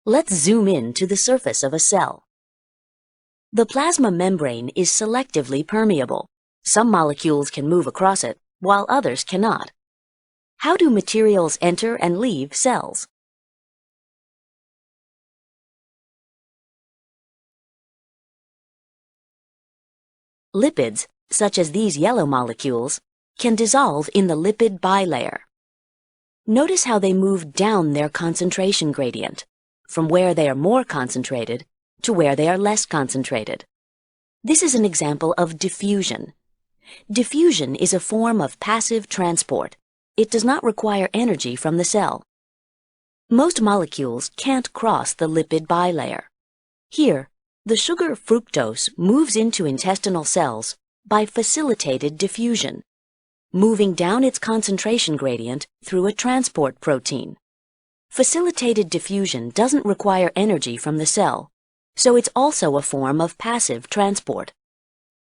Let's zoom in to the surface of a cell. The plasma membrane is selectively permeable. Some molecules can move across it, while others cannot. How do materials enter and leave cells? Lipids, such as these yellow molecules, can dissolve in the lipid bilayer. Notice how they move down their concentration gradient, from where they are more concentrated to where they are less concentrated. This is an example of diffusion. Diffusion is a form of passive transport. It does not require energy from the cell. Most molecules can't cross the lipid bilayer. Here, the sugar fructose moves into intestinal cells by facilitated diffusion, moving down its concentration gradient through a transport protein. Facilitated diffusion doesn't require energy from the cell, so it's also a form of passive transport.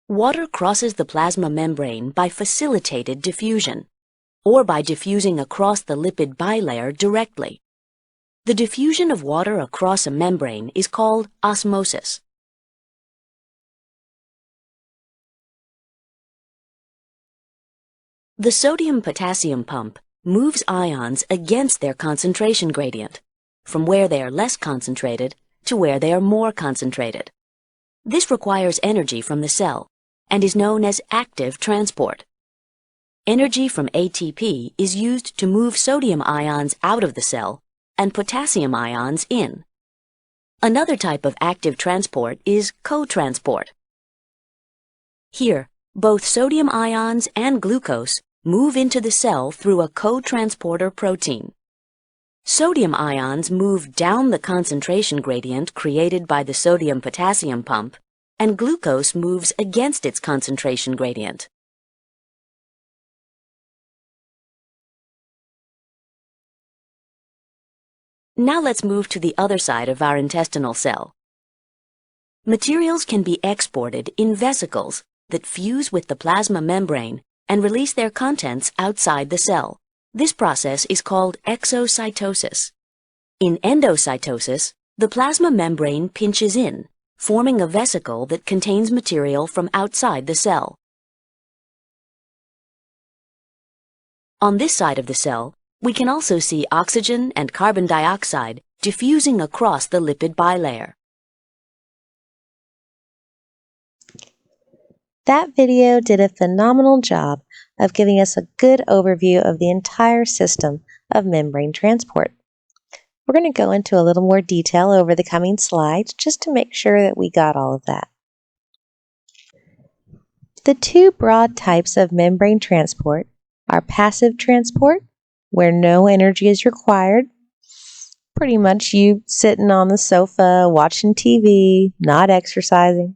Water crosses the plasma membrane by facilitated diffusion, or by diffusing across the lipid bilayer directly. The diffusion of water across a membrane is called osmosis. The sodium-potassium pump moves ions against their concentration gradient, from where they are less concentrated to where they are more concentrated. This requires energy from the cell and is known as active transport. Energy from ATP is used to move sodium ions out of the cell and potassium ions in. Another type of active transport is co-transport. Here, both sodium ions and glucose move into the cell through a co-transporter protein. Sodium ions move down the concentration gradient created by the sodium-potassium pump, and glucose moves against its concentration gradient. Now let's move to the other side of our intestinal cell. Materials can be exported in vesicles that fuse with the plasma membrane and release their contents outside the cell. This process is called exocytosis. In endocytosis, the plasma membrane pinches in, forming a vesicle that contains material from outside the cell. On this side of the cell, we can also see oxygen and carbon dioxide diffusing across the lipid bilayer. That video did a phenomenal job of giving us a good overview of the entire system of membrane transport. We're going to go into a little more detail over the coming slides just to make sure that we got all of that. The two broad types of membrane transport are passive transport, where no energy is required. Pretty much you sitting on the sofa, watching TV, not exercising.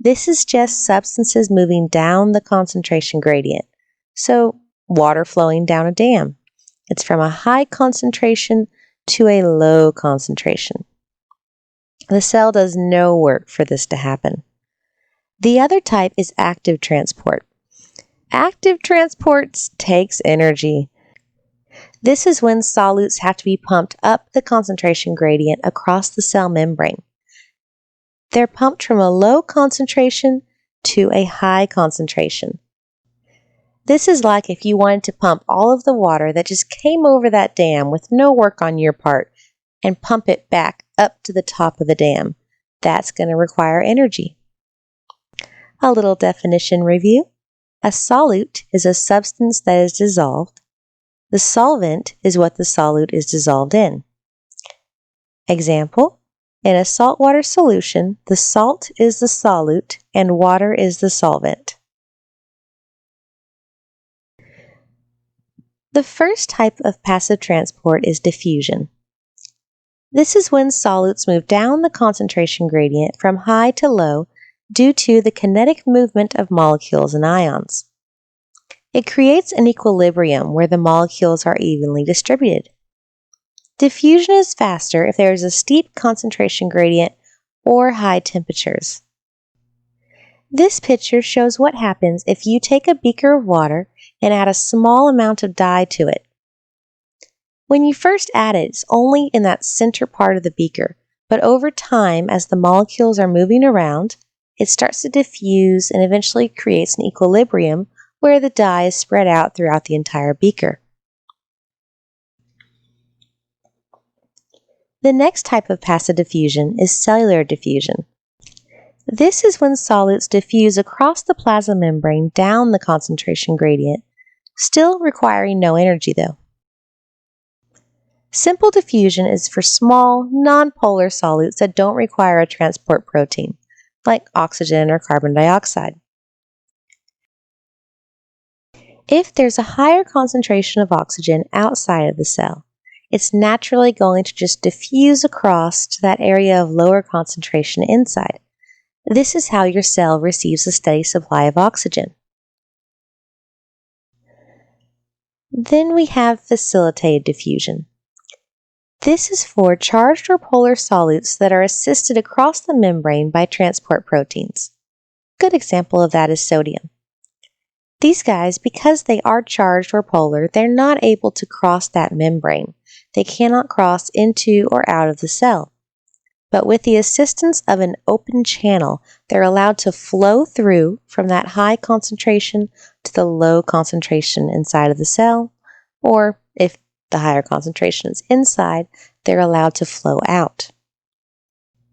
This is just substances moving down the concentration gradient. So, water flowing down a dam. It's from a high concentration to a low concentration. The cell does no work for this to happen. The other type is active transport. Active transport takes energy. This is when solutes have to be pumped up the concentration gradient across the cell membrane. They're pumped from a low concentration to a high concentration. This is like if you wanted to pump all of the water that just came over that dam with no work on your part and pump it back up to the top of the dam. That's going to require energy. A little definition review. A solute is a substance that is dissolved. The solvent is what the solute is dissolved in. Example, in a saltwater solution, the salt is the solute and water is the solvent. The first type of passive transport is diffusion. This is when solutes move down the concentration gradient from high to low due to the kinetic movement of molecules and ions. It creates an equilibrium where the molecules are evenly distributed. Diffusion is faster if there is a steep concentration gradient or high temperatures. This picture shows what happens if you take a beaker of water and add a small amount of dye to it. When you first add it, it's only in that center part of the beaker, but over time, as the molecules are moving around, it starts to diffuse and eventually creates an equilibrium where the dye is spread out throughout the entire beaker. The next type of passive diffusion is cellular diffusion. This is when solids diffuse across the plasma membrane down the concentration gradient, still requiring no energy though. Simple diffusion is for small, non-polar solids that don't require a transport protein, like oxygen or carbon dioxide. If there's a higher concentration of oxygen outside of the cell, it's naturally going to just diffuse across to that area of lower concentration inside. This is how your cell receives a steady supply of oxygen. Then we have facilitated diffusion. This is for charged or polar solids that are assisted across the membrane by transport proteins. A good example of that is sodium. These guys, because they are charged or polar, they're not able to cross that membrane. They cannot cross into or out of the cell. But with the assistance of an open channel, they're allowed to flow through from that high concentration to the low concentration inside of the cell, or if the higher concentration is inside, they're allowed to flow out.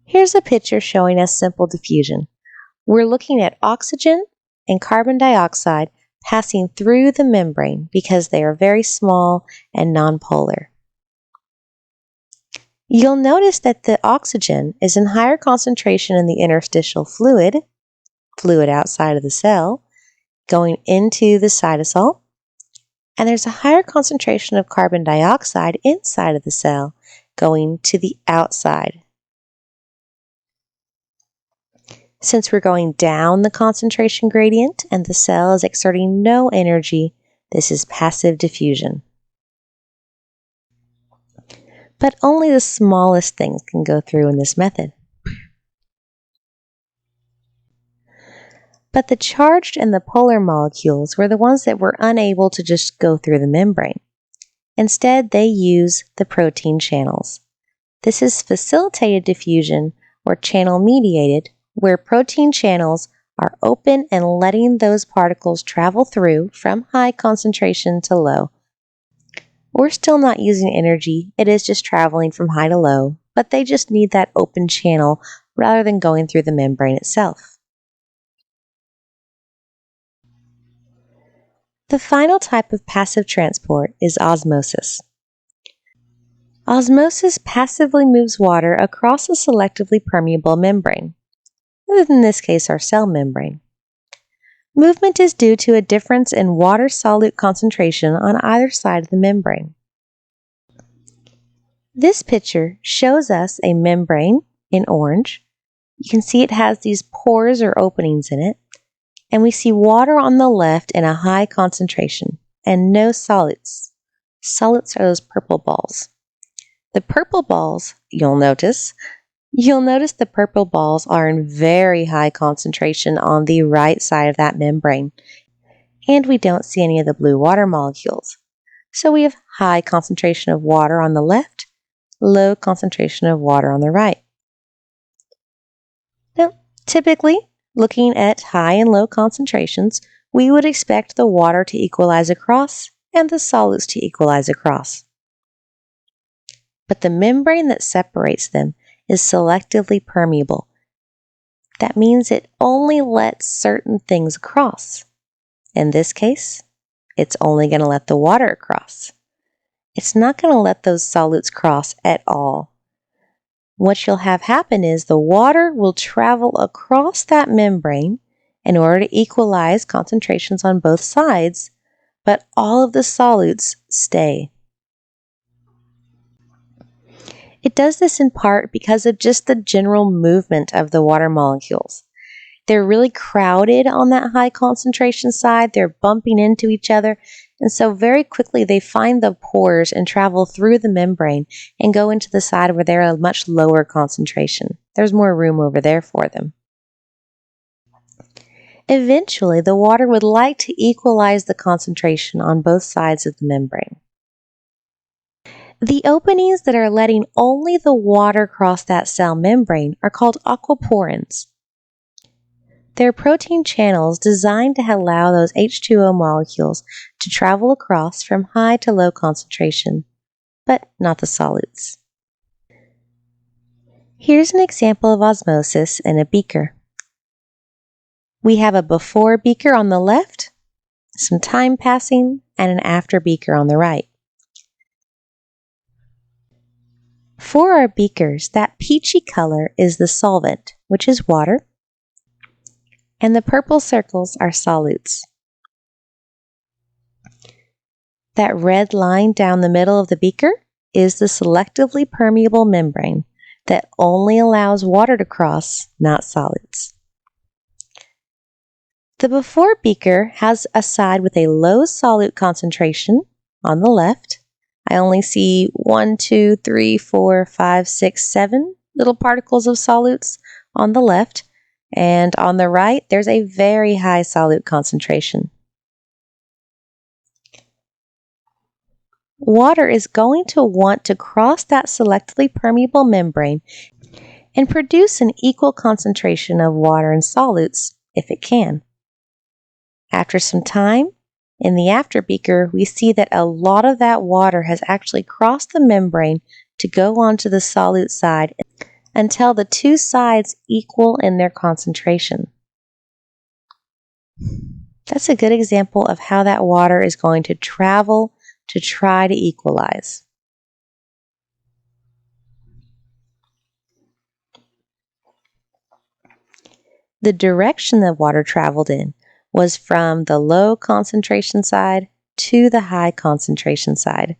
Here's a picture showing us simple diffusion. We're looking at oxygen and carbon dioxide passing through the membrane because they are very small and nonpolar. You'll notice that the oxygen is in higher concentration in the interstitial fluid outside of the cell, going into the cytosol, and there's a higher concentration of carbon dioxide inside of the cell, going to the outside. Since we're going down the concentration gradient and the cell is exerting no energy, this is passive diffusion. But only the smallest things can go through in this method. But the charged and the polar molecules were the ones that were unable to just go through the membrane. Instead, they use the protein channels. This is facilitated diffusion or channel-mediated, where protein channels are open and letting those particles travel through from high concentration to low. We're still not using energy, it is just traveling from high to low, but they just need that open channel rather than going through the membrane itself. The final type of passive transport is osmosis. Osmosis passively moves water across a selectively permeable membrane, in this case our cell membrane. Movement is due to a difference in water solute concentration on either side of the membrane. This picture shows us a membrane in orange. You can see it has these pores or openings in it. And we see water on the left in a high concentration, and no solids. Solids are those purple balls. The purple balls, you'll notice the purple balls are in very high concentration on the right side of that membrane, and we don't see any of the blue water molecules. So we have high concentration of water on the left, low concentration of water on the right. Now, typically, looking at high and low concentrations, we would expect the water to equalize across and the solids to equalize across. But the membrane that separates them is selectively permeable. That means it only lets certain things across. In this case, it's only going to let the water across. It's not going to let those solids cross at all. What you'll have happen is the water will travel across that membrane in order to equalize concentrations on both sides, but all of the solids stay. It does this in part because of just the general movement of the water molecules. They're really crowded on that high concentration side, they're bumping into each other, and so very quickly they find the pores and travel through the membrane and go into the side where they're a much lower concentration. There's more room over there for them. Eventually, the water would like to equalize the concentration on both sides of the membrane. The openings that are letting only the water cross that cell membrane are called aquaporins. They're protein channels designed to allow those H2O molecules to travel across from high to low concentration, but not the solutes. Here's an example of osmosis in a beaker. We have a before beaker on the left, some time passing, and an after beaker on the right. For our beakers, that peachy color is the solvent, which is water, and the purple circles are solutes. That red line down the middle of the beaker is the selectively permeable membrane that only allows water to cross, not solids. The before beaker has a side with a low solute concentration on the left. I only see 1, 2, 3, 4, 5, 6, 7 little particles of solutes on the left, and on the right there's a very high solute concentration. Water is going to want to cross that selectively permeable membrane and produce an equal concentration of water and solutes if it can. After some time, in the after beaker, we see that a lot of that water has actually crossed the membrane to go onto the solute side until the two sides equal in their concentration. That's a good example of how that water is going to travel to try to equalize. The direction that water traveled in was from the low concentration side to the high concentration side.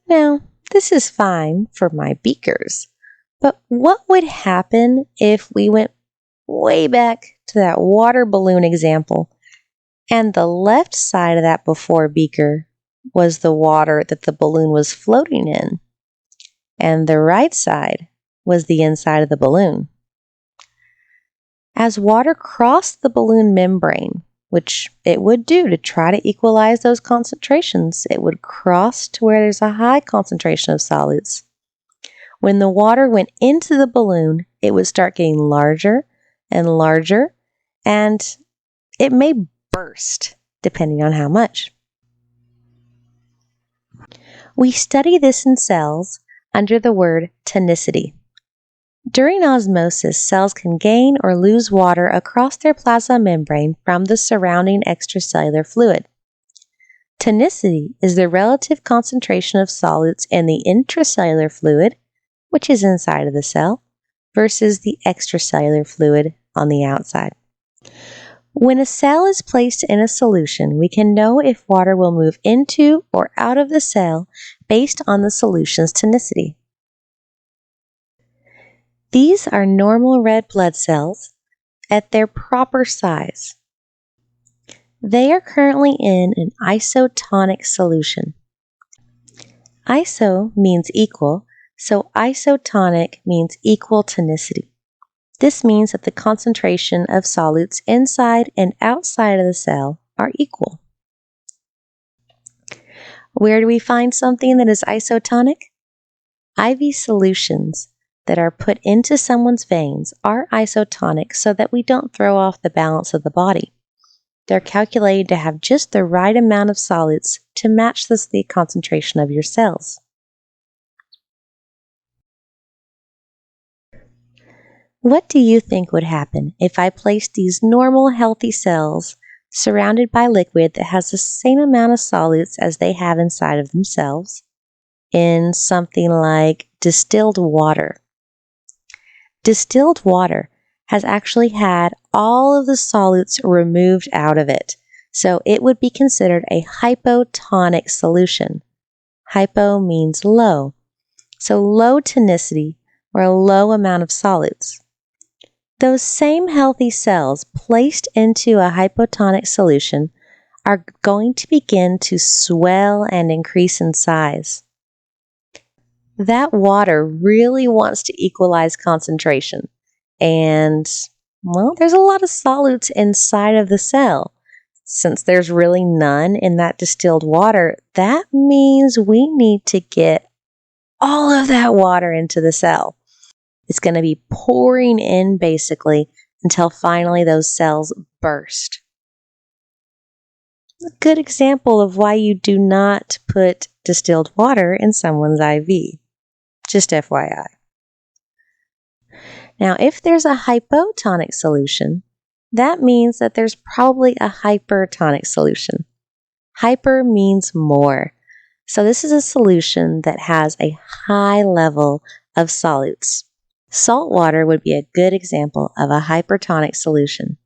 Now, this is fine for my beakers, but what would happen if we went way back to that water balloon example and the left side of that before beaker was the water that the balloon was floating in, and the right side was the inside of the balloon? As water crossed the balloon membrane, which it would do to try to equalize those concentrations, it would cross to where there's a high concentration of solutes. When the water went into the balloon, it would start getting larger and larger, and it may burst, depending on how much. We study this in cells under the word tonicity. During osmosis, cells can gain or lose water across their plasma membrane from the surrounding extracellular fluid. Tonicity is the relative concentration of solutes in the intracellular fluid, which is inside of the cell, versus the extracellular fluid on the outside. When a cell is placed in a solution, we can know if water will move into or out of the cell based on the solution's tonicity. These are normal red blood cells at their proper size. They are currently in an isotonic solution. Iso means equal, so isotonic means equal tonicity. This means that the concentration of solutes inside and outside of the cell are equal. Where do we find something that is isotonic? IV solutions that are put into someone's veins are isotonic so that we don't throw off the balance of the body. They're calculated to have just the right amount of solutes to match the concentration of your cells. What do you think would happen if I placed these normal healthy cells surrounded by liquid that has the same amount of solutes as they have inside of themselves in something like distilled water? Distilled water has actually had all of the solutes removed out of it, so it would be considered a hypotonic solution. Hypo means low, so low tonicity or a low amount of solutes. Those same healthy cells placed into a hypotonic solution are going to begin to swell and increase in size. That water really wants to equalize concentration, and, well, there's a lot of solutes inside of the cell. Since there's really none in that distilled water, that means we need to get all of that water into the cell. It's going to be pouring in basically until finally those cells burst. A good example of why you do not put distilled water in someone's IV. Just FYI. Now, if there's a hypotonic solution, that means that there's probably a hypertonic solution. Hyper means more. So this is a solution that has a high level of solutes. Salt water would be a good example of a hypertonic solution.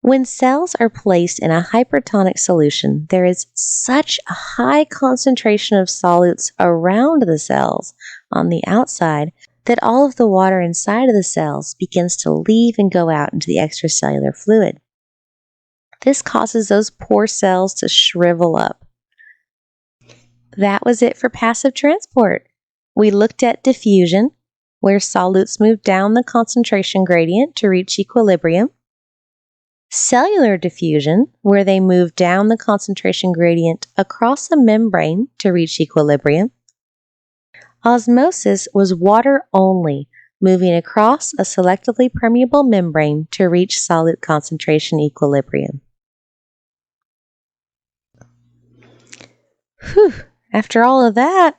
When cells are placed in a hypertonic solution, there is such a high concentration of solutes around the cells on the outside that all of the water inside of the cells begins to leave and go out into the extracellular fluid. This causes those poor cells to shrivel up. That was it for passive transport. We looked at diffusion, where solutes move down the concentration gradient to reach equilibrium. Cellular diffusion, where they move down the concentration gradient across a membrane to reach equilibrium. Osmosis was water only, moving across a selectively permeable membrane to reach solute concentration equilibrium. Whew, after all of that,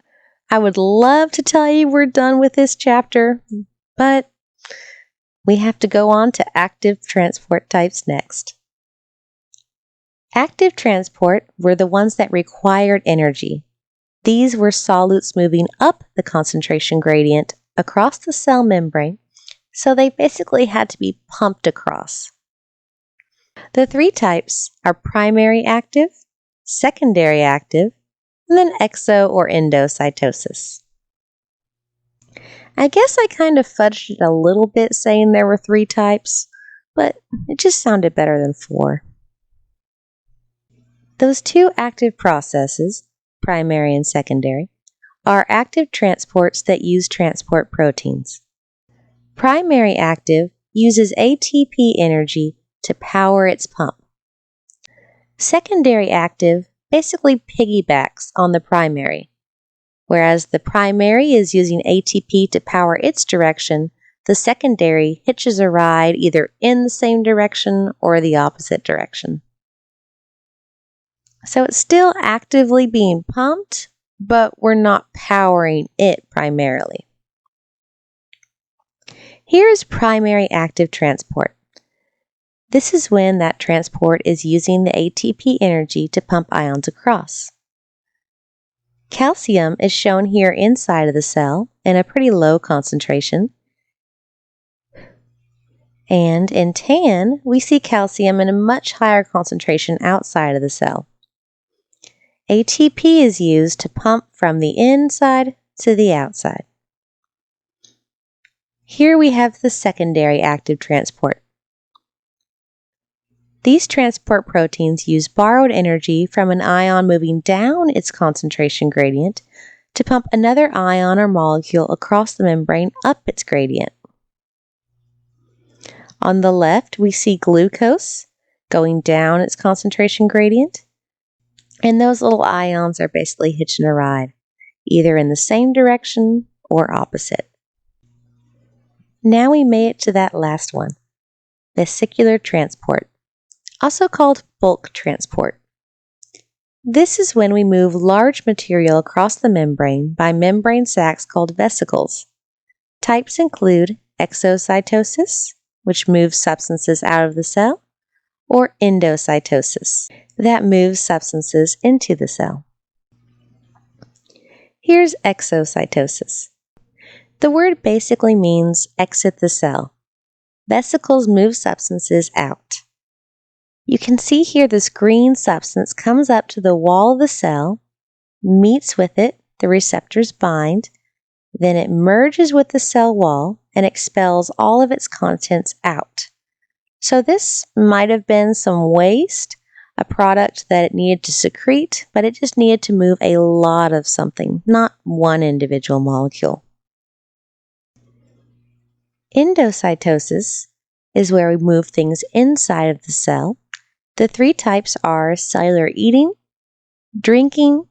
I would love to tell you we're done with this chapter, but we have to go on to active transport types next. Active transport were the ones that required energy. These were solutes moving up the concentration gradient across the cell membrane, so they basically had to be pumped across. The three types are primary active, secondary active, and then exo or endocytosis. I guess I kind of fudged it a little bit saying there were three types, but it just sounded better than four. Those two active processes, primary and secondary, are active transports that use transport proteins. Primary active uses ATP energy to power its pump. Secondary active basically piggybacks on the primary. Whereas the primary is using ATP to power its direction, the secondary hitches a ride either in the same direction or the opposite direction. So it's still actively being pumped, but we're not powering it primarily. Here's primary active transport. This is when that transport is using the ATP energy to pump ions across. Calcium is shown here inside of the cell in a pretty low concentration. And in tan, we see calcium in a much higher concentration outside of the cell. ATP is used to pump from the inside to the outside. Here we have the secondary active transport. These transport proteins use borrowed energy from an ion moving down its concentration gradient to pump another ion or molecule across the membrane up its gradient. On the left, we see glucose going down its concentration gradient, and those little ions are basically hitching a ride, either in the same direction or opposite. Now we made it to that last one, vesicular transport, also called bulk transport. This is when we move large material across the membrane by membrane sacs called vesicles. Types include exocytosis, which moves substances out of the cell, or endocytosis, that moves substances into the cell. Here's exocytosis. The word basically means exit the cell. Vesicles move substances out. You can see here this green substance comes up to the wall of the cell, meets with it, the receptors bind, then it merges with the cell wall and expels all of its contents out. So this might have been some waste, a product that it needed to secrete, but it just needed to move a lot of something, not one individual molecule. Endocytosis is where we move things inside of the cell, The three types are cellular eating, drinking,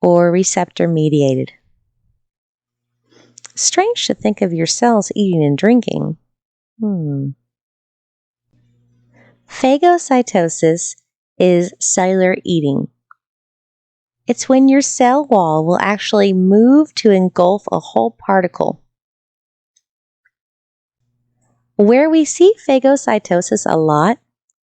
or receptor-mediated. Strange to think of your cells eating and drinking. Phagocytosis is cellular eating. It's when your cell wall will actually move to engulf a whole particle. Where we see phagocytosis a lot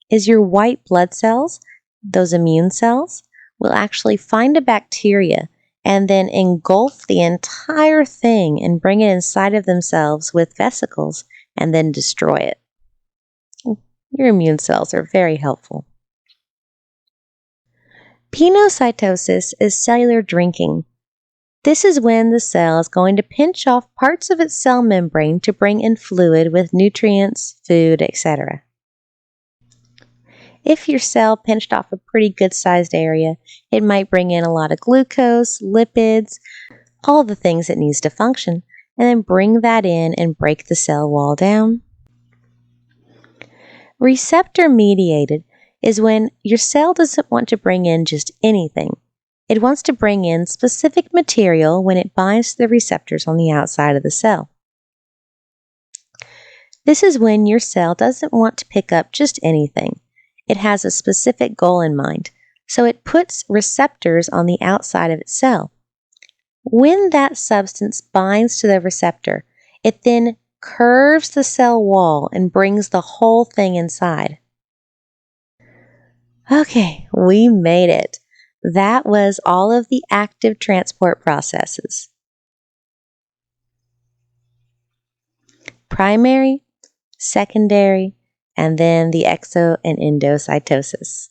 is your white blood cells, those immune cells, will actually find a bacteria and then engulf the entire thing and bring it inside of themselves with vesicles and then destroy it. Your immune cells are very helpful. Pinocytosis is cellular drinking. This is when the cell is going to pinch off parts of its cell membrane to bring in fluid with nutrients, food, etc. If your cell pinched off a pretty good-sized area, it might bring in a lot of glucose, lipids, all the things it needs to function, and then bring that in and break the cell wall down. Receptor-mediated is when your cell doesn't want to bring in just anything. It wants to bring in specific material when it binds to the receptors on the outside of the cell. This is when your cell doesn't want to pick up just anything. It has a specific goal in mind, so it puts receptors on the outside of its cell. When that substance binds to the receptor, it then curves the cell wall and brings the whole thing inside. Okay, we made it. That was all of the active transport processes. Primary, secondary, and then the exo and endocytosis.